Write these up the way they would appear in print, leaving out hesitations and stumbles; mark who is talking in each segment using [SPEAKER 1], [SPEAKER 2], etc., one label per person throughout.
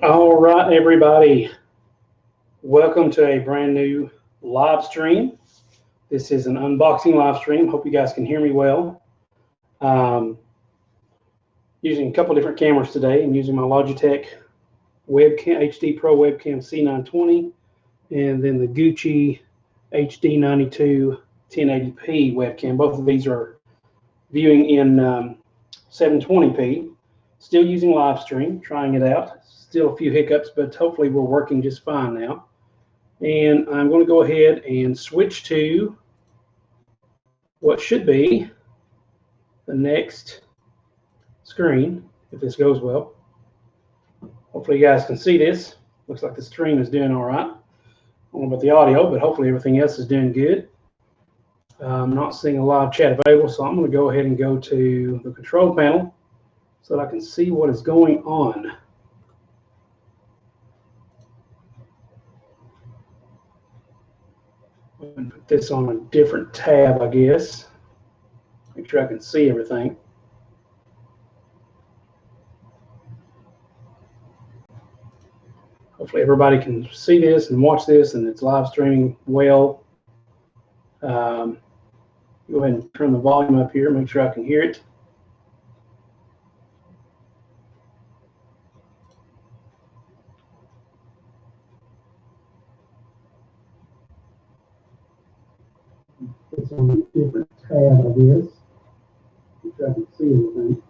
[SPEAKER 1] All right, everybody. Welcome to a brand new live stream. This is an unboxing live stream. Hope you guys can hear me well. Using a couple different cameras today. I'm using my Logitech webcam, HD Pro webcam C920, and then the Gucci HD92 1080p webcam. Both of these are viewing in 720p. Still using Livestream, trying it out. Still a few hiccups, but hopefully we're working just fine now. And I'm going to go ahead and switch to what should be the next screen, if this goes well. Hopefully you guys can see this. Looks like the stream is doing all right. I don't know about the audio, but hopefully everything else is doing good. I'm not seeing a live chat available, so I'm going to go ahead and go to the control panel so that I can see what is going on. And put this on a different tab, I guess. Make sure I can see everything. Hopefully everybody can see this and watch this, and it's live streaming well. Go ahead and turn the volume up here, make sure I can hear it. It's on a different tab, I guess. Make sure I can see everything.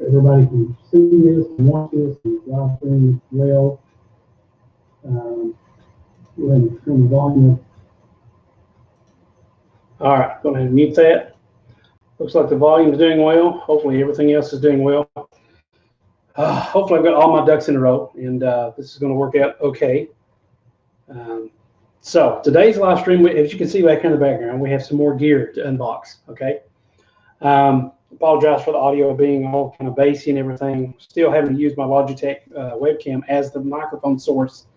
[SPEAKER 1] Everybody can see this and watch this and live stream well. Go ahead and turn the volume up. All right, go ahead and mute that. Looks like the volume is doing well. Hopefully everything else is doing well. Hopefully I've got all my ducks in a row, and this is going to work out okay. So today's live stream, as you can see back here in the background, we have some more gear to unbox, okay? Apologize for the audio being all kind of bassy and everything. Still having to use my Logitech webcam as the microphone source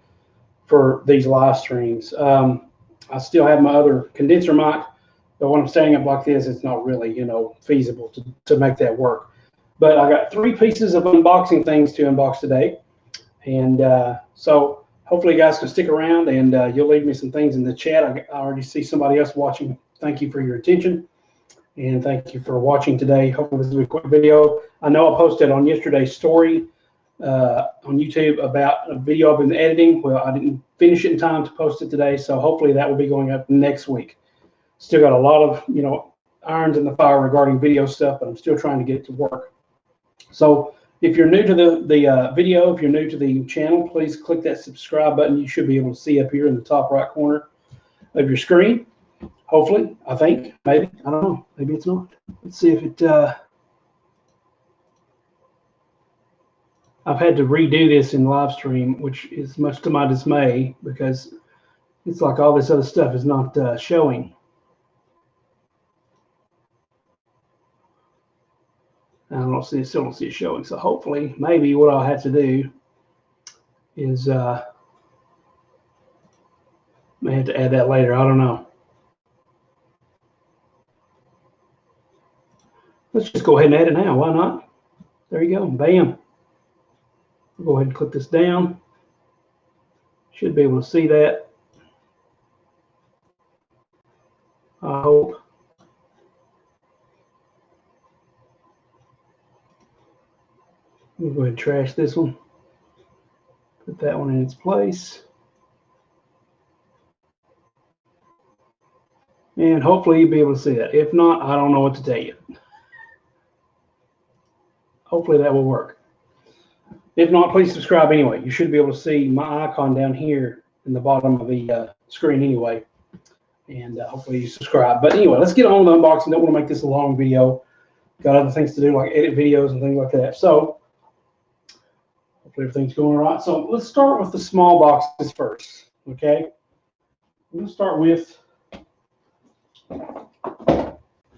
[SPEAKER 1] for these live streams. I still have my other condenser mic, but when I'm standing up like this, it's not really, feasible to make that work. But I got 3 pieces of unboxing things to unbox today. And so hopefully you guys can stick around, and you'll leave me some things in the chat. I already see somebody else watching. Thank you for your attention. And thank you for watching today. Hopefully this is a quick video. I know I posted on yesterday's story on YouTube about a video I've been editing. Well, I didn't finish it in time to post it today, so hopefully that will be going up next week. Still got a lot of, irons in the fire regarding video stuff, but I'm still trying to get it to work. So if you're new to the video, if you're new to the channel, please click that subscribe button. You should be able to see up here in the top right corner of your screen. Hopefully, I think, maybe, I don't know, maybe it's not. Let's see if it, I've had to redo this in live stream, which is much to my dismay, because it's like all this other stuff is not showing. Still don't see it showing. So hopefully, maybe what I'll have to do is, may have to add that later, I don't know. Let's just go ahead and add it now. Why not? There you go. Bam. We'll go ahead and click this down. Should be able to see that. I hope. We'll go ahead and trash this one. Put that one in its place. And hopefully you'll be able to see that. If not, I don't know what to tell you. Hopefully that will work. If not, please subscribe anyway. You should be able to see my icon down here in the bottom of the screen anyway. And hopefully you subscribe. But anyway, let's get on with the unboxing. Don't want to make this a long video. Got other things to do, like edit videos and things like that. So hopefully everything's going all right. So let's start with the small boxes first, okay? I'm going to start with a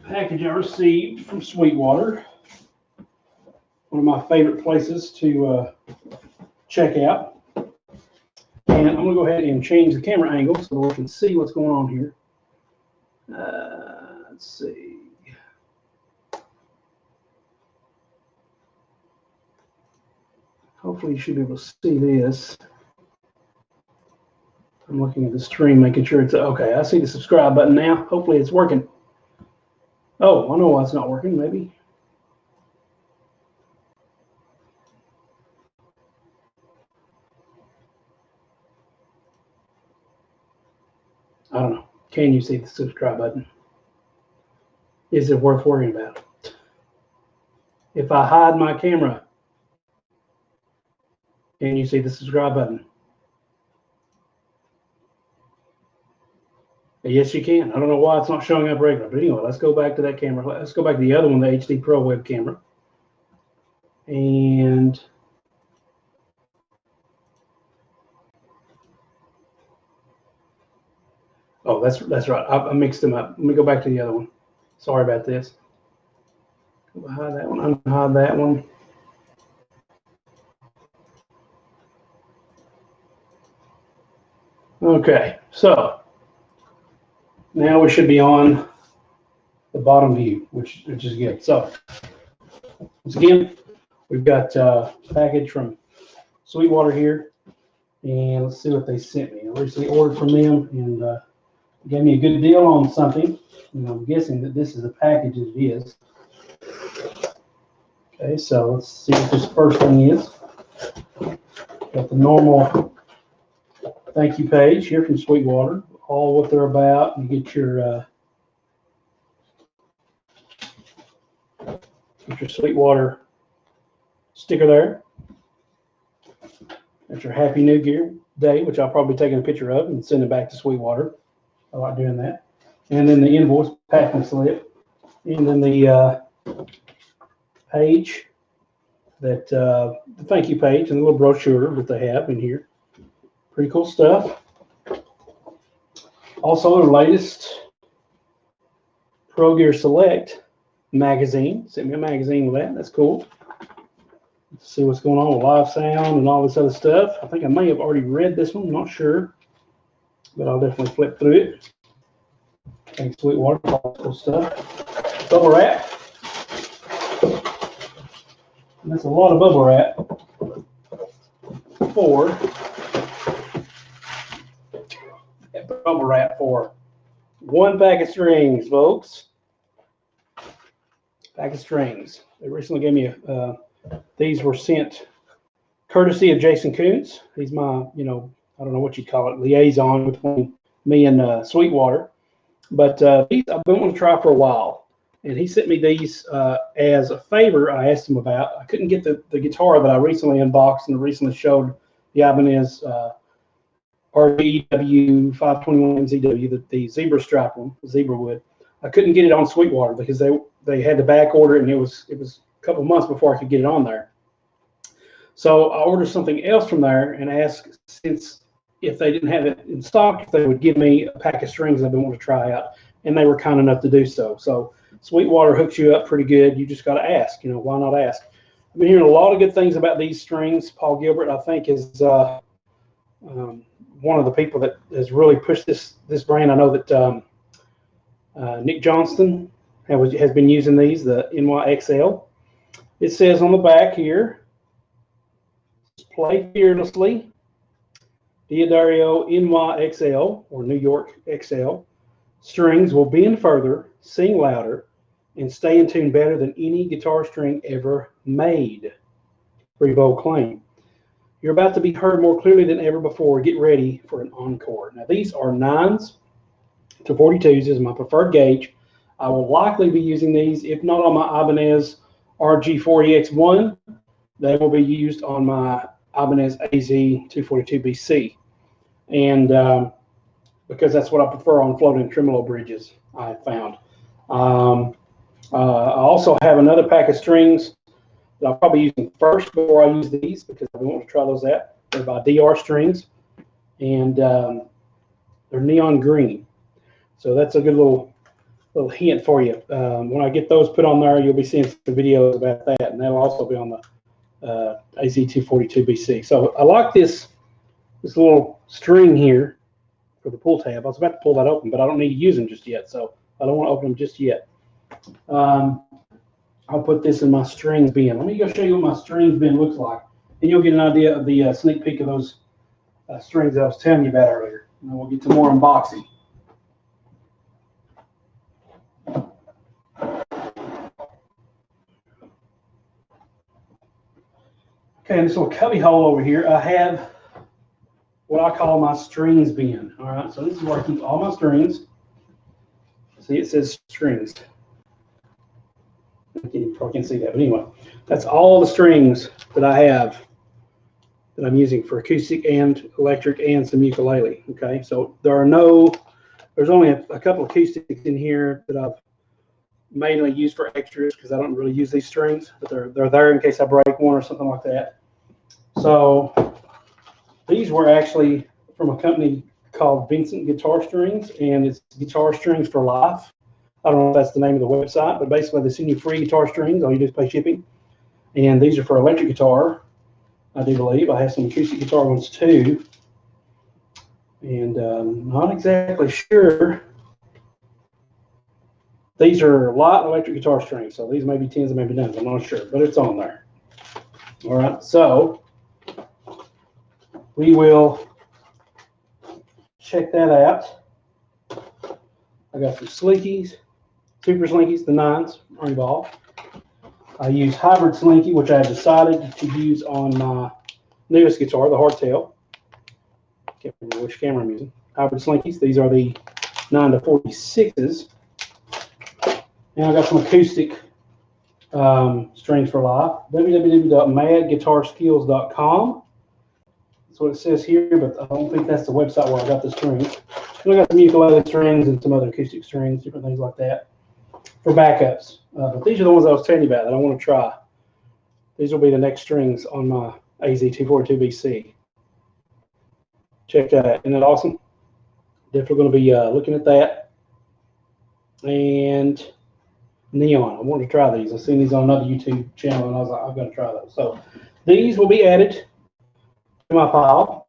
[SPEAKER 1] package I received from Sweetwater. One of my favorite places to check out. And I'm going to go ahead and change the camera angle so we can see what's going on here. Let's see. Hopefully you should be able to see this. I'm looking at the stream, making sure it's okay. I see the subscribe button now. Hopefully it's working. Oh, I know why it's not working, maybe. I don't know. Can you see the subscribe button? Is it worth worrying about? If I hide my camera, can you see the subscribe button? Yes, you can. I don't know why it's not showing up regular, but anyway, let's go back to that camera. Let's go back to the other one, the HD Pro web camera. And oh, that's right. I mixed them up. Let me go back to the other one. Sorry about this. Hide that one. Unhide that one. Okay, so now we should be on the bottom view, which is good. So once again, we've got a package from Sweetwater here, and let's see what they sent me. I recently ordered from them, and gave me a good deal on something. And I'm guessing that this is the package it is. Okay, so let's see what this first thing is. Got the normal thank you page here from Sweetwater, all what they're about. You get your Sweetwater sticker there. That's your Happy New Year Day, which I'll probably be taking a picture of and send it back to Sweetwater. I like doing that. And then the invoice packing slip, and then the page that the thank you page and the little brochure that they have in here. Pretty cool stuff. Also, the latest Pro Gear Select magazine. Sent me a magazine with that. That's cool. Let's see what's going on with live sound and all this other stuff. I think I may have already read this one. I'm not sure, but I'll definitely flip through it. Thanks, Sweetwater. All cool stuff. Bubble wrap. And that's a lot of bubble wrap for one pack of strings, folks. Pack of strings. They recently gave me these were sent courtesy of Jason Kuntz. He's my, I don't know what you call it, liaison between me and Sweetwater. But these I've been wanting to try for a while. And he sent me these as a favor. I asked him about. I couldn't get the guitar that I recently unboxed and recently showed, the Ibanez RGEW521MZW, the zebra stripe one, the zebra wood. I couldn't get it on Sweetwater because they had to back order it, and it was a couple months before I could get it on there. So I ordered something else from there and asked, since if they didn't have it in stock, if they would give me a pack of strings I've been wanting to try out, and they were kind enough to do so. So Sweetwater hooks you up pretty good. You just got to ask. Why not ask? I've been hearing a lot of good things about these strings. Paul Gilbert, I think, is one of the people that has really pushed this brand. I know that Nick Johnston has been using these, the NYXL. It says on the back here, play fearlessly, Diodario NYXL, or New York XL. Strings will bend further, sing louder, and stay in tune better than any guitar string ever made. Pretty bold claim. You're about to be heard more clearly than ever before. Get ready for an encore. Now, these are 9s to 42s. This is my preferred gauge. I will likely be using these, if not on my Ibanez RGEW521MZW, they will be used on my Ibanez AZ242BC. And because that's what I prefer on floating tremolo bridges, I found. I also have another pack of strings that I'll probably use first before I use these, because I want to try those out. They're by DR Strings, and they're neon green. So that's a good little hint for you. When I get those put on there, you'll be seeing some videos about that, and that'll also be on the AZ242BC. So I like this little string here for the pull tab. I was about to pull that open, but I don't need to use them just yet, so I don't want to open them just yet. I'll put this in my strings bin. Let me go show you what my strings bin looks like. and you'll get an idea of the sneak peek of those strings that I was telling you about earlier. And then we'll get to more unboxing. Okay, in this little cubby hole over here, I have what I call my strings bin. All right, so this is where I keep all my strings. See, it says strings. You probably can't see that, but anyway, that's all the strings that I have that I'm using for acoustic and electric and some ukulele. Okay, so there's only a couple of acoustics in here that I've mainly used for extras because I don't really use these strings, but they're there in case I break one or something like that. So these were actually from a company called Vincent Guitar Strings, and it's Guitar Strings for Life. I don't know if that's the name of the website, but basically they send you free guitar strings. All you do is pay shipping. And these are for electric guitar, I do believe. I have some acoustic guitar ones too. And not exactly sure. These are light electric guitar strings, so these may be 10s and maybe 9s. I'm not sure, but it's on there. All right, so we will check that out. I got some slinkies, super slinkies, the 9s are involved. I use hybrid slinky, which I have decided to use on my newest guitar, the hardtail. Can't remember which camera I'm using. Hybrid slinkies. These are the 9 to 46s. And I got some acoustic strings for life. www.madguitarskills.com. That's what it says here, but I don't think that's the website where I got the strings. And I got some ukulele strings and some other acoustic strings, different things like that for backups. But these are the ones I was telling you about that I want to try. These will be the next strings on my AZ242BC. Check that out. Isn't that awesome? Definitely going to be looking at that. And neon. I wanted to try these. I've seen these on another YouTube channel, and I was like, I've got to try those. So these will be added to my pile.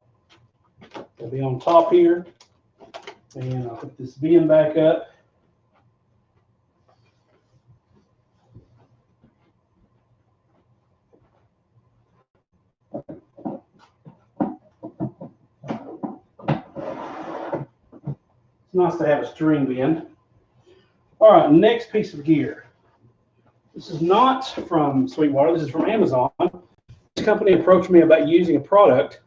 [SPEAKER 1] They'll be on top here. And I'll put this bin back up. It's nice to have a string bin. All right, next piece of gear. This is not from Sweetwater. This is from Amazon. This company approached me about using a product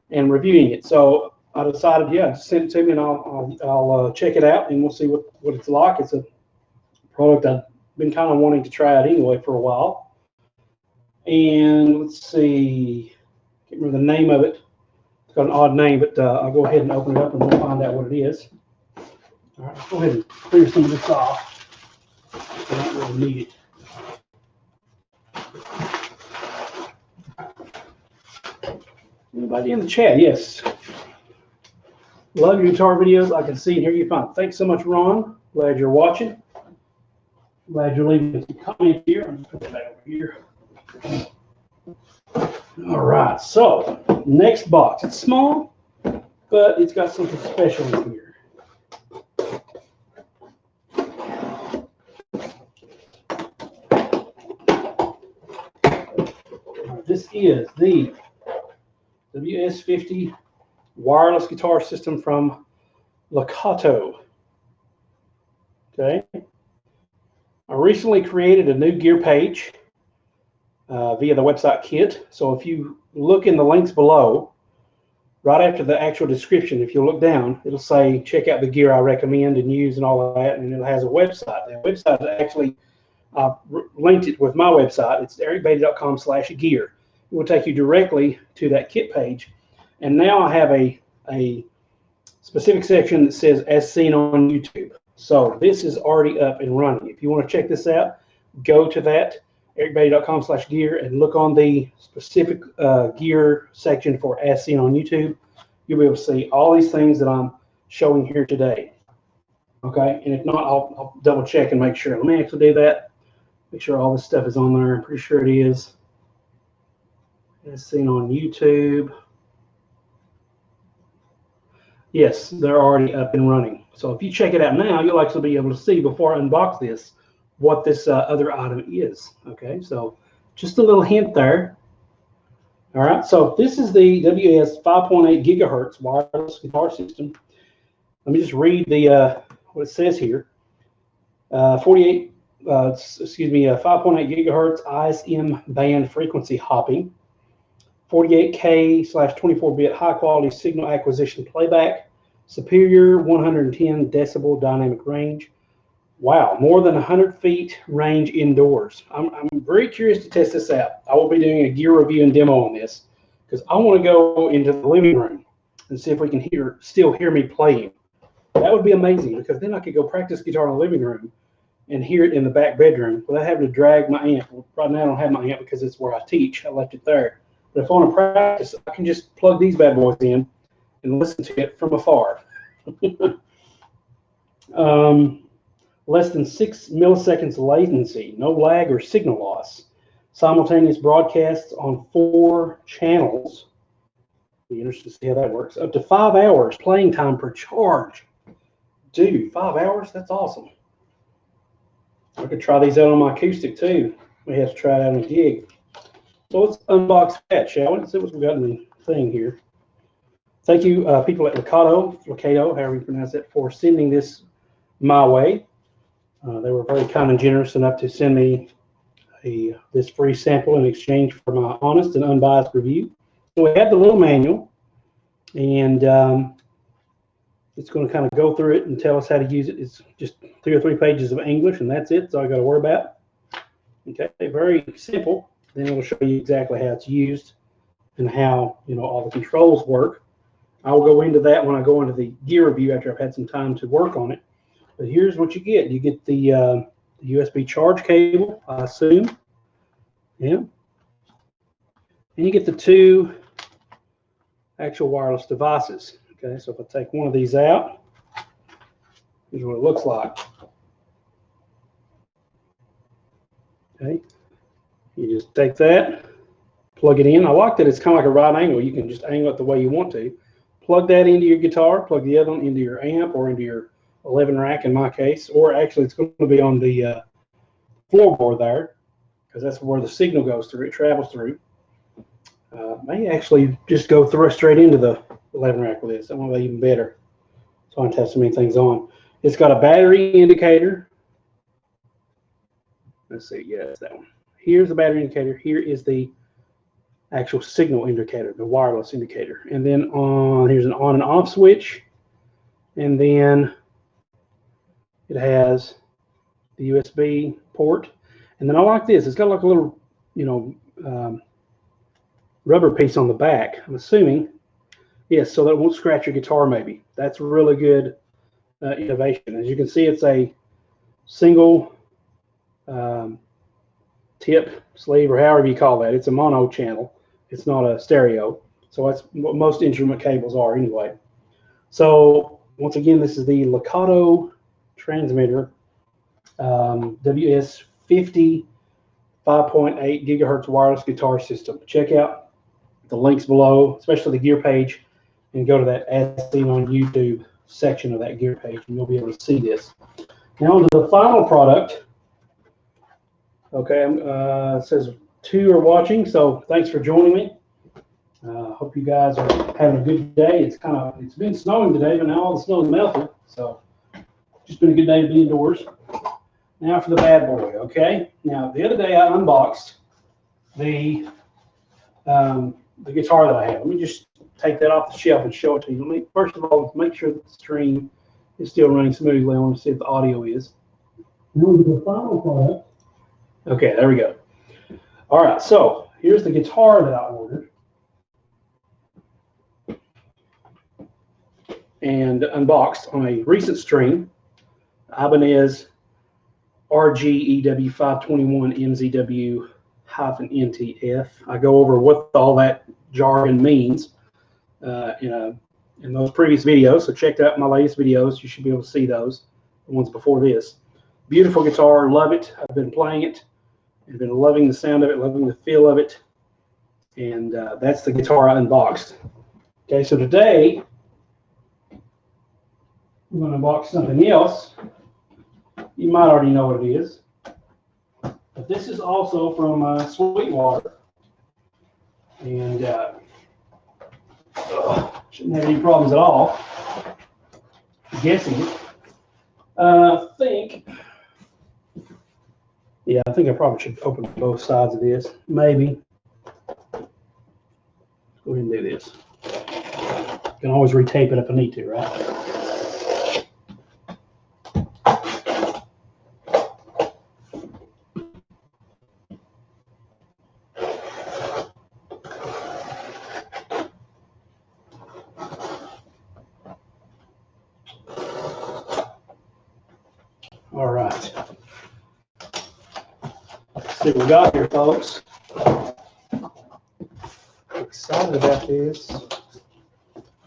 [SPEAKER 1] and reviewing it. So I decided, yeah, send it to me and I'll check it out and we'll see what it's like. It's a product I've been kind of wanting to try out anyway for a while. And let's see, I can't remember the name of it. It's got an odd name, but I'll go ahead and open it up and we'll find out what it is. All right, let's go ahead and clear some of this off. I don't really need it. Anybody in the chat? Yes. Love your guitar videos. I can see and hear you fine. Thanks so much, Ron. Glad you're watching. Glad you're leaving some comments here. I'm just put that back over here. All right. So next box. It's small, but it's got something special in here. This is the WS50 wireless guitar system from Lakato. Okay. I recently created a new gear page via the website kit. So if you look in the links below, right after the actual description, if you look down, it'll say check out the gear I recommend and use and all of that, and it has a website. The website is actually linked it with my website. It's ericbeatty.com/gear. It will take you directly to that kit page. And now I have a specific section that says as seen on YouTube. So this is already up and running. If you want to check this out, go to that, ericbeatty.com/gear, and look on the specific gear section for as seen on YouTube. You'll be able to see all these things that I'm showing here today. Okay, and if not, I'll double check and make sure. Let me actually do that. Make sure all this stuff is on there. I'm pretty sure it is. As seen on YouTube. Yes, they're already up and running. So if you check it out now, you'll actually be able to see before I unbox this what this other item is. Okay, so just a little hint there. All right, so this is the WS5.8 gigahertz wireless guitar system. Let me just read the what it says here. 5.8 gigahertz ISM band frequency hopping, 48K/24-bit high quality signal acquisition playback, superior 110 decibel dynamic range. Wow, more than 100 feet range indoors. I'm very curious to test this out. I will be doing a gear review and demo on this because I want to go into the living room and see if we can still hear me playing. That would be amazing because then I could go practice guitar in the living room and hear it in the back bedroom without having to drag my amp. Right now I don't have my amp because it's where I teach. I left it there. But if I want to practice, I can just plug these bad boys in and listen to it from afar. Less than 6 milliseconds latency, no lag or signal loss. Simultaneous broadcasts on 4 channels. Be interested to see how that works. Up to 5 hours playing time per charge. Dude, 5 hours? That's awesome. I could try these out on my acoustic too. We have to try it out on a gig. So let's unbox that, shall we? Let's see what we got in the thing here. Thank you, people at Licato, however you pronounce it, for sending this my way. They were very kind and generous enough to send me this free sample in exchange for my honest and unbiased review. So we have the little manual, and it's going to kind of go through it and tell us how to use it. It's just 2 or 3 pages of English, and that's it. That's all I got to worry about. Okay, very simple. Then it will show you exactly how it's used and how all the controls work. I will go into that when I go into the gear review after I've had some time to work on it. But here's what you get. You get the USB charge cable, I assume. Yeah. And you get the 2 actual wireless devices. Okay, so if I take one of these out, here's what it looks like. Okay. You just take that, plug it in. I like that it's kind of like a right angle. You can just angle it the way you want to. Plug that into your guitar, plug the other one into your amp or into your 11 rack in my case, or actually it's going to be on the floorboard there because that's where the signal goes through. It travels through. May actually just go straight into the 11 rack with this. That will be even better. So I don't have so many things on. It's got a battery indicator. Let's see. Yeah, it's that one. Here's the battery indicator. Here is the actual signal indicator, the wireless indicator. And then here's an on and off switch. And then it has the USB port. And then I like this. It's got like a little, rubber piece on the back. I'm assuming, yes, so that it won't scratch your guitar maybe. That's really good innovation. As you can see, it's a single tip sleeve, or however you call that. It's a mono channel. It's not a stereo. So that's what most instrument cables are anyway. So once again, this is the Licato transmitter, WS50 5.8 gigahertz wireless guitar system. Check out the links below, especially the gear page, and go to that As Seen on YouTube section of that gear page, and you'll be able to see this. Now on to the final product. Okay, it says 2 are watching, so thanks for joining me. Hope you guys are having a good day. It's been snowing today, but now all the snow is melted, so just been a good day to be indoors. Now for the bad boy. Okay. Now the other day I unboxed the guitar that I have. Let me just take that off the shelf and show it to you. First of all, make sure that the stream is still running smoothly. I want to see if the audio is. Now the final product. Okay, there we go. All right, so here's the guitar that I ordered and unboxed on a recent stream. Ibanez RGEW521MZW-NTF. I go over what all that jargon means in those previous videos. So check out my latest videos. You should be able to see those, the ones before this. Beautiful guitar, love it. I've been playing it. I've been loving the sound of it, loving the feel of it. And that's the guitar I unboxed. Okay, so today I'm going to unbox something else. You might already know what it is. But this is also from Sweetwater. And shouldn't have any problems at all. I'm guessing. I think I probably should open both sides of this. Maybe. Go ahead and do this. You can always retape it if I need to, right? All right. Let's see what we got here, folks. Excited about this. All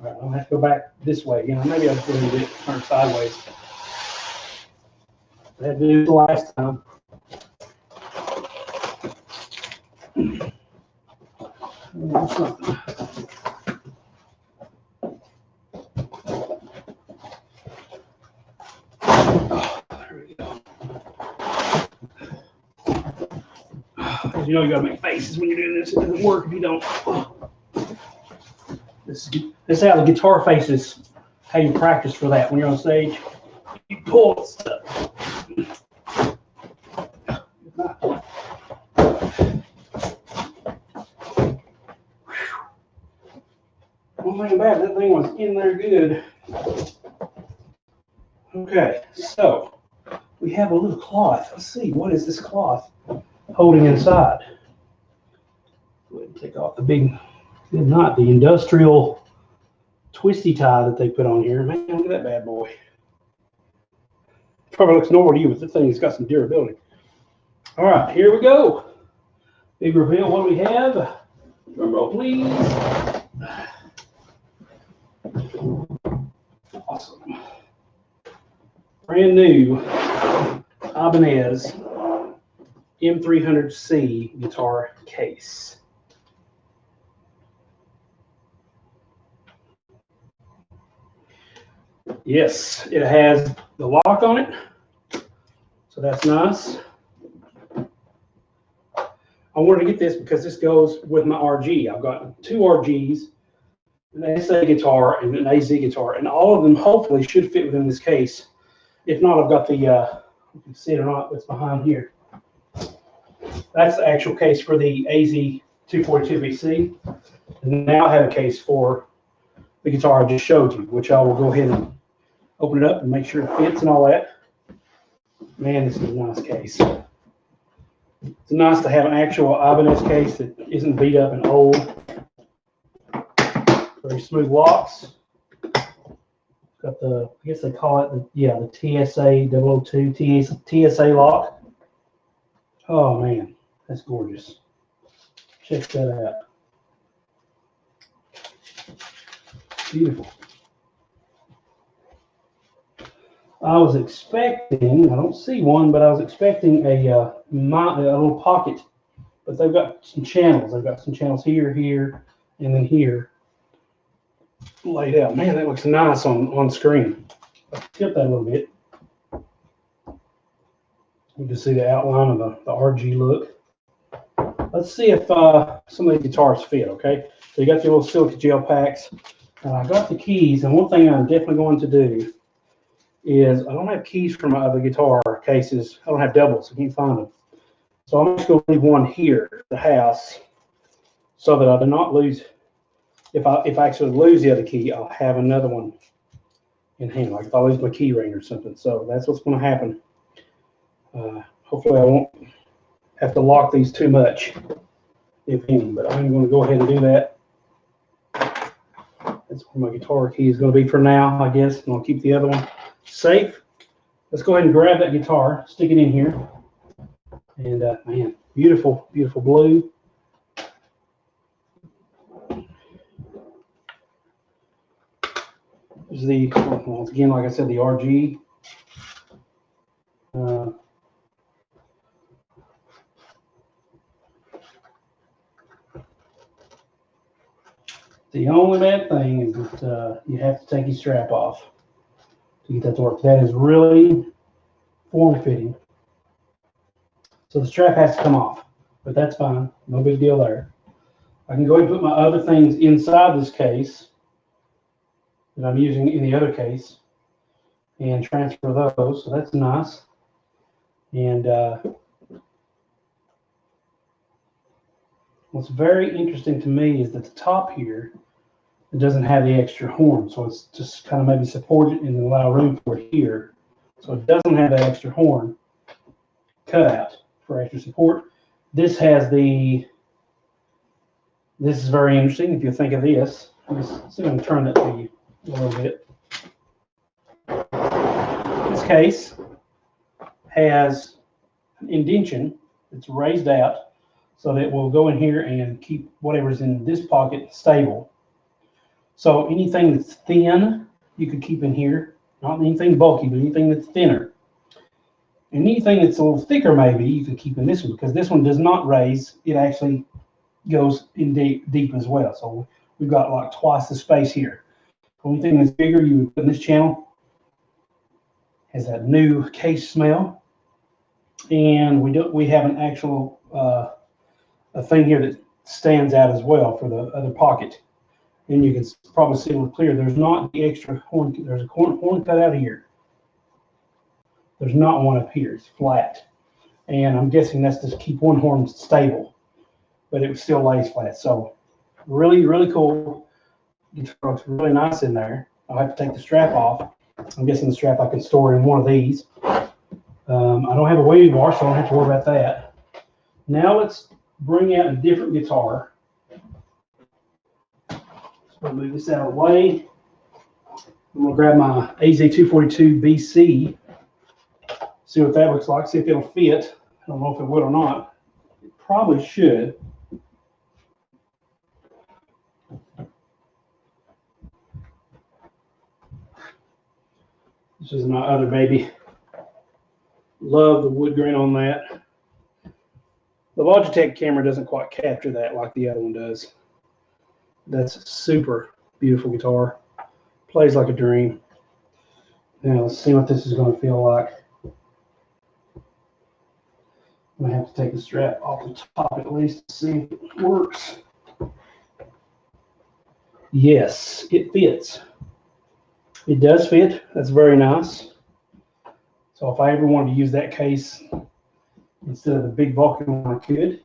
[SPEAKER 1] right, I'll have to go back this way. You know, maybe I'll do it turn sideways. I had to do it the last time. Something. Oh, there we go. As you know, you gotta make faces when you're doing this. It doesn't work if you don't. This is how the guitar faces, how you practice for that when you're on stage. You pull it stuff. One thing about it, that thing was in there good. Okay, so we have a little cloth. Let's see, what is this cloth holding inside? Go ahead and take off the big knot, the industrial twisty tie that they put on here. Man, look at that bad boy. Probably looks normal to you, but the thing's got some durability. All right, here we go. Big reveal. What do we have? Drum roll, please. Awesome. Brand new Ibanez M300C guitar case. Yes, it has the lock on it, so that's nice. I wanted to get this because this goes with my RG. I've got two RGs, an SA guitar and an AZ guitar, and all of them hopefully should fit within this case. If not, I've got the, you can see it or not, it's behind here. That's the actual case for the AZ242BC. And now I have a case for the guitar I just showed you, which I will go ahead and open it up and make sure it fits and all that. Man, this is a nice case. It's nice to have an actual Ibanez case that isn't beat up and old. Very smooth locks. Got the, I guess they call it the TSA 002 TSA lock. Oh man, that's gorgeous. Check that out. Beautiful. I was expecting, I don't see one, but I was expecting a little pocket. But they've got some channels. They've got some channels here, here, and then here laid out. Man, that looks nice on screen. I'll tip that a little bit. You can see the outline of the RG look. Let's see if some of these guitars fit, okay? So you got your little silica gel packs. I got the keys, and one thing I'm definitely going to do is I don't have keys for my other guitar cases. I don't have doubles. I can't find them. So I'm just going to leave one here at the house so that I do not lose. If I actually lose the other key, I'll have another one in hand, like if I lose my key ring or something. So that's what's going to happen. Hopefully I won't have to lock these too much, if any, but I'm going to go ahead and do that. That's where my guitar key is going to be for now, I guess, and I'll keep the other one safe. Let's go ahead and grab that guitar, stick it in here, and man, beautiful, beautiful blue. This is the, once again, like I said, the RG. The only bad thing is that you have to take your strap off to get that to work. That is really form-fitting. So the strap has to come off, but that's fine. No big deal there. I can go ahead and put my other things inside this case that I'm using in the other case and transfer those. So that's nice. And what's very interesting to me is that the top here, it doesn't have the extra horn. So it's just kind of maybe supported and allow room for it here. So it doesn't have that extra horn cut out for extra support. This has the, this is very interesting. If you think of this, I'm going to turn that to you a little bit. This case has an indentation that's raised out so that it will go in here and keep whatever's in this pocket stable. So anything that's thin, you could keep in here. Not anything bulky, but anything that's thinner. And anything that's a little thicker, maybe, you could keep in this one, because this one does not raise. It actually goes in deep as well. So we've got like twice the space here. Anything that's bigger, you would put in this channel. Has that new case smell. And we have an actual a thing here that stands out as well for the other pocket. And you can probably see a little clear. There's not the extra horn. There's a horn cut out here. There's not one up here. It's flat. And I'm guessing that's to keep one horn stable. But it still lays flat. So really, really cool. It looks really nice in there. I'll have to take the strap off. I'm guessing the strap I can store in one of these. I don't have a wavy bar, so I don't have to worry about that. Now let's bring out a different guitar. I'll move this out of the way. I'm going to grab my AZ242BC, see what that looks like, see if it'll fit. I don't know if it would or not. It probably should. This is my other baby. Love the wood grain on that. The Logitech camera doesn't quite capture that like the other one does. That's a super beautiful guitar. Plays like a dream. Now let's see what this is going to feel like. I'm going to have to take the strap off the top at least to see if it works. Yes, it fits. It does fit. That's very nice. So if I ever wanted to use that case instead of the big bulky one, I could.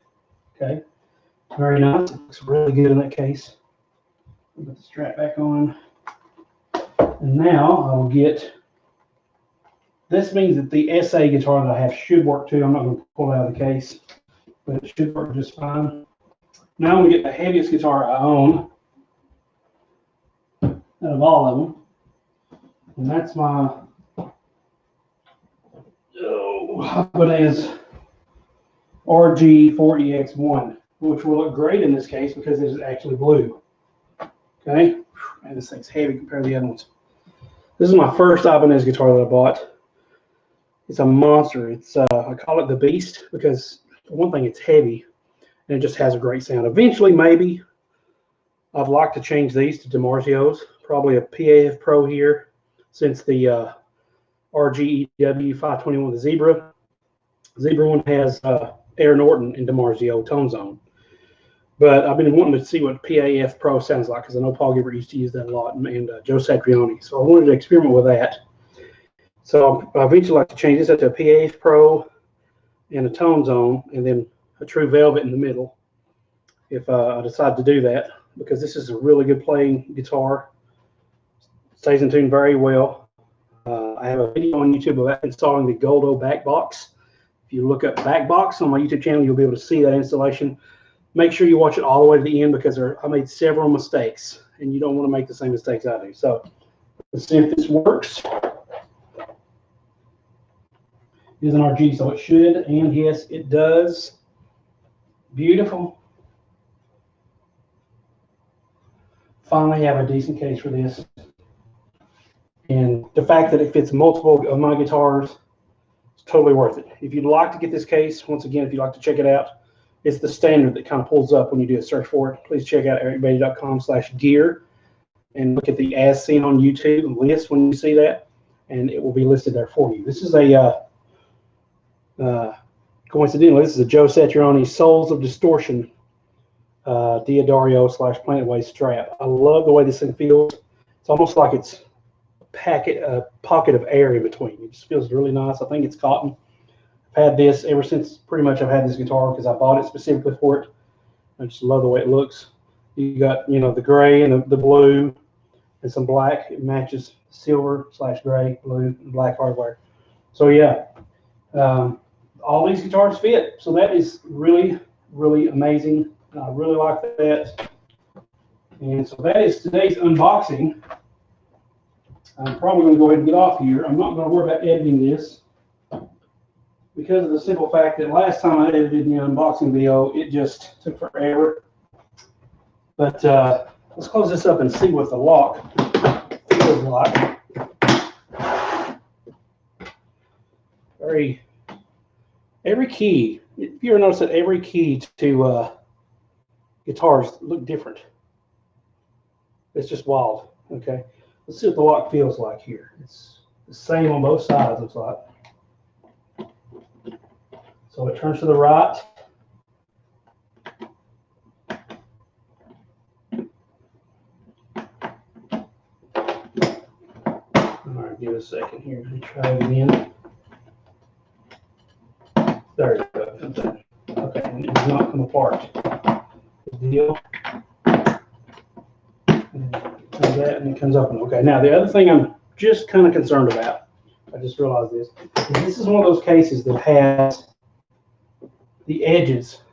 [SPEAKER 1] Okay. Very nice. It looks really good in that case. Put the strap back on. And now I'll get, this means that the SA guitar that I have should work too. I'm not going to pull it out of the case, but it should work just fine. Now I'm going to get the heaviest guitar I own out of all of them. And that's my Ibanez RGEW521MZW, which will look great in this case because it is actually blue. Okay, and this thing's heavy compared to the other ones. This is my first Ibanez guitar that I bought. It's a monster. It's I call it the Beast because for one thing, it's heavy and it just has a great sound. Eventually, maybe I'd like to change these to DiMarzios. Probably a PAF Pro here, since the RGEW521, the Zebra. Zebra one has Air Norton and DiMarzio tone zone. But I've been wanting to see what PAF Pro sounds like because I know Paul Gilbert used to use that a lot, and Joe Satriani. So I wanted to experiment with that. So I eventually like to change this up to a PAF Pro and a tone zone, and then a true velvet in the middle if I decide to do that, because this is a really good playing guitar. Stays in tune very well. I have a video on YouTube about installing the Goldo back box. If you look up back box on my YouTube channel, you'll be able to see that installation. Make sure you watch it all the way to the end because I made several mistakes and you don't want to make the same mistakes I do. So let's see if this works. It is an RG, so it should, and yes, it does. Beautiful. Finally have a decent case for this. And the fact that it fits multiple of my guitars, it's totally worth it. If you'd like to get this case, once again, if you'd like to check it out, it's the standard that kind of pulls up when you do a search for it. Please check out ericbeatty.com/gear and look at the as seen on YouTube list when you see that, and it will be listed there for you. This is a, coincidentally, this is a Joe Satriani Souls of Distortion Diodario / Planet Way strap. I love the way this thing feels. It's almost like it's a pocket of air in between. It just feels really nice. I think it's cotton. I've had this ever since pretty much I've had this guitar because I bought it specifically for it. I just love the way it looks. You got, you know, the gray and the blue and some black. It matches silver / gray, blue, and black hardware. So yeah, all these guitars fit. So that is really, really amazing. I really like that. And so that is today's unboxing. I'm probably going to go ahead and get off here. I'm not going to worry about editing this because of the simple fact that last time I edited the unboxing video, it just took forever. But let's close this up and see what the lock feels like. Every key, if you ever notice that every key to guitars look different. It's just wild. Okay, let's see what the lock feels like here. It's the same on both sides, looks like. So it turns to the right. All right, give it a second here. Let me try it again. There you go. Okay, and it does not come apart. Good deal. That and it comes up. Okay, now the other thing I'm just kind of concerned about, I just realized this is one of those cases that has the edges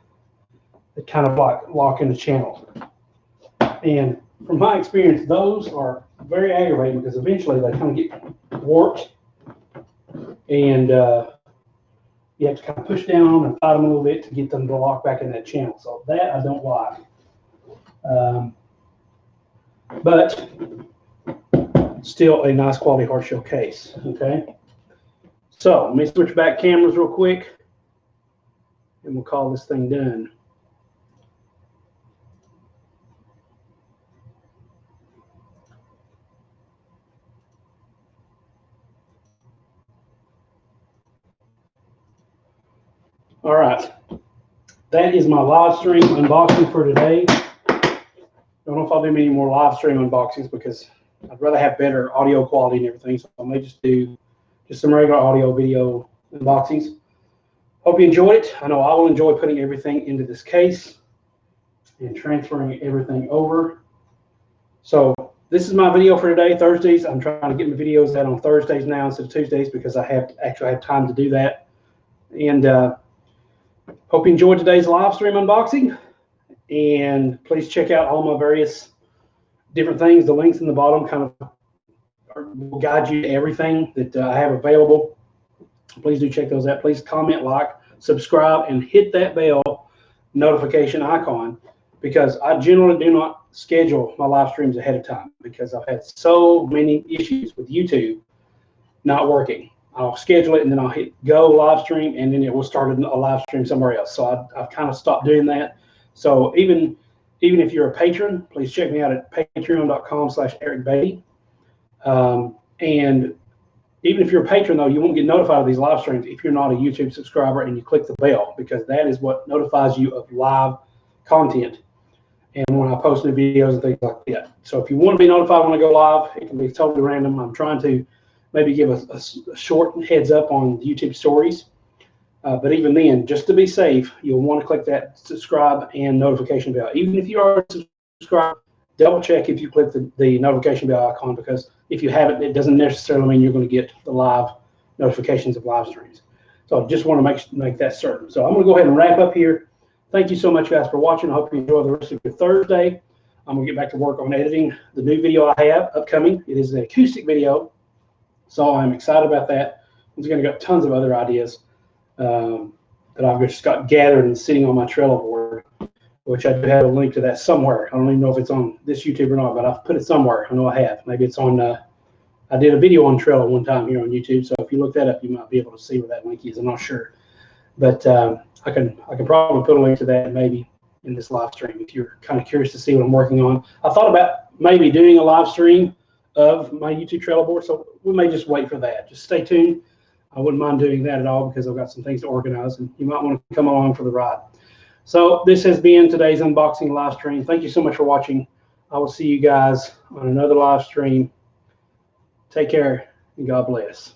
[SPEAKER 1] that kind of like lock in the channel. And from my experience, those are very aggravating because eventually they kind of get warped and you have to kind of push down and fight them a little bit to get them to lock back in that channel. So that I don't like. But still a nice quality hard shell case. Okay. So let me switch back cameras real quick and we'll call this thing done. All right, that is my live stream unboxing for today. Don't know if I'll do many more live stream unboxings because I'd rather have better audio quality and everything. So I may just do some regular audio video unboxings. Hope you enjoyed it. I know I will enjoy putting everything into this case and transferring everything over. So this is my video for today, Thursdays. I'm trying to get my videos out on Thursdays now instead of Tuesdays because I actually have time to do that. And hope you enjoyed today's live stream unboxing. And please check out all my various different things. The links in the bottom kind of will guide you to everything that I have available. Please do check those out. Please comment, like, subscribe, and hit that bell notification icon because I generally do not schedule my live streams ahead of time because I've had so many issues with YouTube not working. I'll schedule it and then I'll hit go live stream and then it will start a live stream somewhere else. So I've kind of stopped doing that. So even if you're a patron, please check me out at patreon.com/EricBeatty. And even if you're a patron, though, you won't get notified of these live streams if you're not a YouTube subscriber and you click the bell because that is what notifies you of live content and when I post new videos and things like that. So if you want to be notified when I go live, it can be totally random. I'm trying to maybe give a short heads up on YouTube stories. But even then, just to be safe, you'll want to click that subscribe and notification bell. Even if you are subscribed, double check if you click the notification bell icon because if you haven't, it doesn't necessarily mean you're going to get the live notifications of live streams. So I just want to make that certain. So I'm going to go ahead and wrap up here. Thank you so much, guys, for watching. I hope you enjoy the rest of your Thursday. I'm going to get back to work on editing the new video I have upcoming. It is an acoustic video, so I'm excited about that. Once again, I got tons of other ideas that I've just got gathered and sitting on my Trello board, which I do have a link to that somewhere. I don't even know if it's on this YouTube or not, but I've put it somewhere. I know I have. Maybe it's on, I did a video on Trello one time here on YouTube, so if you look that up, you might be able to see where that link is. I'm not sure. But I can probably put a link to that maybe in this live stream if you're kind of curious to see what I'm working on. I thought about maybe doing a live stream of my YouTube Trello board, so we may just wait for that. Just stay tuned. I wouldn't mind doing that at all because I've got some things to organize, and you might want to come along for the ride. So this has been today's unboxing live stream. Thank you so much for watching. I will see you guys on another live stream. Take care and God bless.